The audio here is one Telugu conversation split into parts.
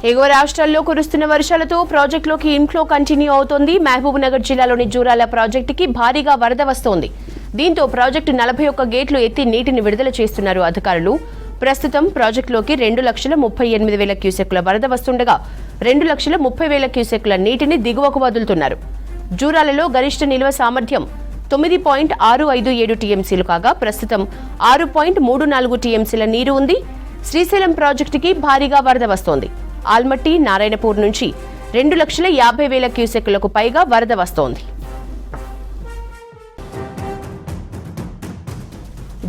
ఎగువ రాష్ట్రాల్లో కురుస్తున్న వర్షాలతో ప్రాజెక్టులోకి ఇన్ఫ్లో కంటిన్యూ అవుతోంది. మహబూబ్ నగర్ జిల్లాలోని జూరాల ప్రాజెక్టుకి భారీగా వరద వస్తోంది. దీంతో ప్రాజెక్టు 41 గేట్లు ఎత్తి నీటిని విడుదల చేస్తున్నారు అధికారులు. ప్రస్తుతం ప్రాజెక్టులోకి 2,38,000 క్యూసెక్కుల వరద వస్తుండగా 2,30,000 క్యూసెక్కుల నీటిని దిగువకు వదులుతున్నారు. జూరాలలో గరిష్ట నిల్వ సామర్థ్యం 9.657 టీఎంసీలు కాగా ప్రస్తుతం 6.34 టీఎంసీల నీరు ఉంది. శ్రీశైలం ప్రాజెక్టుకి భారీగా వరద వస్తోంది. ఆల్మట్టి, నారాయణపూర్ నుంచి 2,50,000 క్యూసెక్కులకు పైగా వరద వస్తోంది.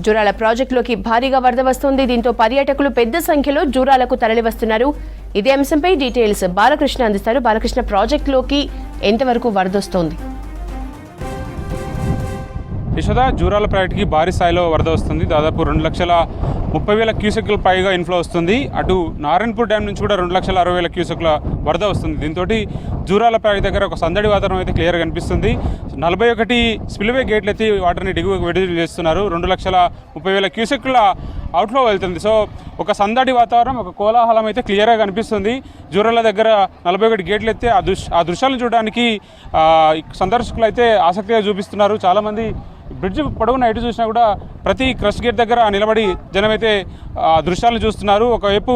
జూరాల ప్రాజెక్టులోకి భారీగా వరద వస్తోంది. దీంతో పర్యాటకులు పెద్ద సంఖ్యలో జూరాలకు తరలివస్తున్నారు. ఇదే అంశంపై డీటెయిల్స్ బాలకృష్ణ అందిస్తారు. బాలకృష్ణ, ప్రాజెక్టులోకి ఎంతవరకు వరద వస్తోంది? యశోద, జూరాల ప్రాజెక్టుకి భారీ స్థాయిలో వరద వస్తుంది. దాదాపు 2,30,000 క్యూసెక్ల పైగా ఇన్ఫ్లో వస్తుంది. అటు నారాయణపూర్ డ్యామ్ నుంచి కూడా 2,60,000 క్యూసెక్ల వరద వస్తుంది. దీంతో జూరాల ప్రాజెక్టు దగ్గర ఒక సందడి వాతావరణం అయితే క్లియర్గా కనిపిస్తుంది. 41 స్పిల్వే గేట్లు ఎత్తి వాటర్ని దిగువకు విడుదల చేస్తున్నారు. 2,30,000 క్యూసెక్ల అవుట్ఫ్లో వెళ్తుంది. సో ఒక సందడి వాతావరణం, ఒక కోలాహలం అయితే క్లియర్గా కనిపిస్తుంది. జూరాల దగ్గర 41 గేట్లు ఎత్తే ఆ దృశ్యాలను చూడడానికి సందర్శకులు అయితే ఆసక్తిగా చూపిస్తున్నారు. చాలామంది బ్రిడ్జ్ పొడవున ఎటు చూసినా కూడా ప్రతి క్రష్ గేట్ దగ్గర నిలబడి జనమైతే దృశ్యాలను చూస్తున్నారు. ఒకవైపు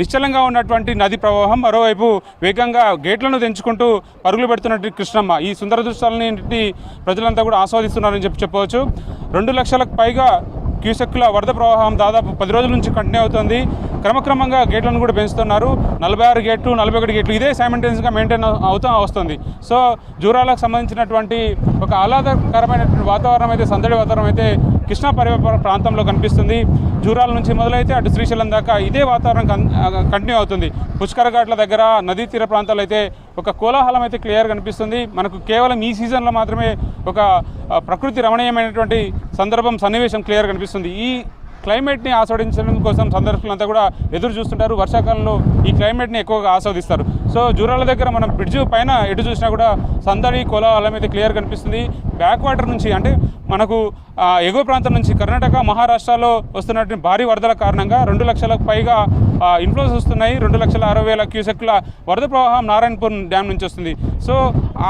నిశ్చలంగా ఉన్నటువంటి నది ప్రవాహం, మరోవైపు వేగంగా గేట్లను తెంచుకుంటూ పరుగులు పెడుతున్నట్టు కృష్ణమ్మ. ఈ సుందర దృశ్యాలని ప్రజలంతా కూడా ఆస్వాదిస్తున్నారని చెప్పవచ్చు. 2 లక్షలకు పైగా క్యూసెక్కుల వరద ప్రవాహం దాదాపు 10 రోజుల నుంచి కంటిన్యూ అవుతుంది. క్రమక్రమంగా గేట్లను కూడా పెంచుతున్నారు. 46 గేట్లు, 41 గేట్లు ఇదే సైమల్టేనియస్గా మెయింటైన్ అవుతూ వస్తుంది. సో జూరాలకు సంబంధించినటువంటి ఒక ఆహ్లాదకరమైనటువంటి వాతావరణం అయితే, సందడి వాతావరణం అయితే కృష్ణా పరివాహ ప్రాంతంలో కనిపిస్తుంది. జూరాల నుంచి మొదలైతే అటు శ్రీశైలం దాకా ఇదే వాతావరణం కంటిన్యూ అవుతుంది. పుష్కర ఘాట్ల దగ్గర, నదీ తీర ప్రాంతాలు అయితే ఒక కోలాహలం అయితే క్లియర్ కనిపిస్తుంది. మనకు కేవలం ఈ సీజన్లో మాత్రమే ఒక ప్రకృతి రమణీయమైనటువంటి సన్నివేశం క్లియర్ కనిపిస్తుంది. ఈ క్లైమేట్ని ఆస్వాదించడం కోసం సందర్శకులంతా కూడా ఎదురు చూస్తుంటారు. వర్షాకాలంలో ఈ క్లైమేట్ని ఎక్కువగా ఆస్వాదిస్తారు. సో జూరాల దగ్గర మనం బ్రిడ్జ్ పైన ఎటు చూసినా కూడా సందడి, కోలాహలం అయితే క్లియర్ కనిపిస్తుంది. బ్యాక్ వాటర్ నుంచి, అంటే మనకు ఎగువ ప్రాంతం నుంచి కర్ణాటక, మహారాష్ట్రలో వస్తున్నటువంటి భారీ వరదల కారణంగా 2 లక్షలకు పైగా ఇన్ఫ్లోస్ వస్తున్నాయి. 2,60,000 క్యూసెక్ల వరద ప్రవాహం నారాయణపూర్ డ్యామ్ నుంచి వస్తుంది. సో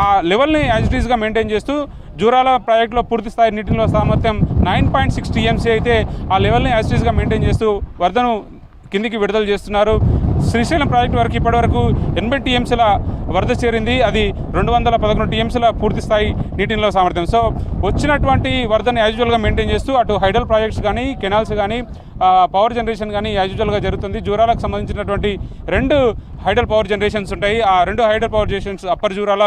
ఆ లెవెల్ని యాజ్ ఇట్ ఈస్గా మెయింటైన్ చేస్తూ జూరాల ప్రాజెక్టులో పూర్తి స్థాయి నీటిలో సామర్థ్యం 9.6 టీఎంసీ అయితే ఆ లెవెల్ని యాజ్ ఇట్ ఈస్గా మెయింటైన్ చేస్తూ వరదను కిందికి విడుదల చేస్తున్నారు. శ్రీశైలం ప్రాజెక్టు వరకు ఇప్పటివరకు 80 టీఎంసీల వరద చేరింది. అది 211 టీఎంసీల పూర్తి స్థాయి నీటిలో సామర్థ్యం. సో వచ్చినటువంటి వరదను యాజువల్గా మెయింటైన్ చేస్తూ అటు హైడల్ ప్రాజెక్ట్స్ కానీ, కెనాల్స్ కానీ, పవర్ జనరేషన్ కానీ యాజువల్గా జరుగుతుంది. జూరాలకు సంబంధించినటువంటి 2 హైడల్ పవర్ జనరేషన్స్ ఉంటాయి. ఆ 2 hydel power generations upper Jurala,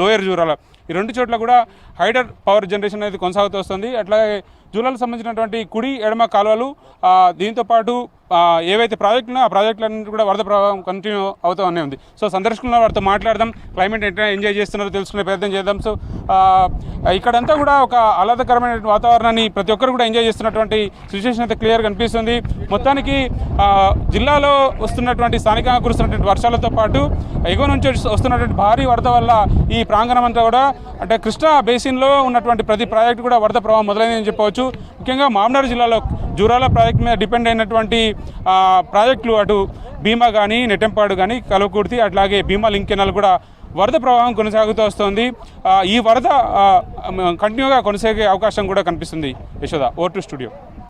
lower Jurala, ఈ 2 చోట్ల కూడా హైడల్ పవర్ జనరేషన్ అనేది కొనసాగుతూ వస్తుంది. అట్లాగే జూరాలకు సంబంధించినటువంటి కుడి, ఎడమ కాలువలు, దీంతోపాటు ఏవైతే ప్రాజెక్టులో ఆ ప్రాజెక్టులన్నింటి కూడా వరద ప్రవాహం కంటిన్యూ అవుతూనే ఉంది. సో సందర్శకులను వారితో మాట్లాడదాం, క్లైమేట్ ఎట్లా ఎంజాయ్ చేస్తున్నారో తెలుసుకునే ప్రయత్నం చేద్దాం. సో ఇక్కడంతా కూడా ఒక ఆహ్లాదకరమైన వాతావరణాన్ని ప్రతి ఒక్కరు కూడా ఎంజాయ్ చేస్తున్నటువంటి సిచ్యువేషన్ అయితే క్లియర్ కనిపిస్తుంది. మొత్తానికి జిల్లాలో వస్తున్నటువంటి స్థానికంగా కురుస్తున్నటువంటి వర్షాలతో పాటు ఎగువ నుంచి వస్తున్నటువంటి భారీ వరద వల్ల ఈ ప్రాంగణం అంతా కూడా, అంటే కృష్ణా బేసిన్లో ఉన్నటువంటి ప్రతి ప్రాజెక్టు కూడా వరద ప్రవాహం మొదలైందని చెప్పవచ్చు. ముఖ్యంగా మామనాడు జిల్లాలో జూరాల ప్రాజెక్టు మీద డిపెండ్ అయినటువంటి ప్రాజెక్టులు అటు భీమా కానీ, నెట్టెంపాడు కానీ, కల్వకుర్తి, అట్లాగే భీమా లింక్ కెనాల్ కూడా వరద ప్రవాహం కొనసాగుతూ వస్తుంది. ఈ వరద కంటిన్యూగా కొనసాగే అవకాశం కూడా కనిపిస్తుంది. Yashoda, over to studio.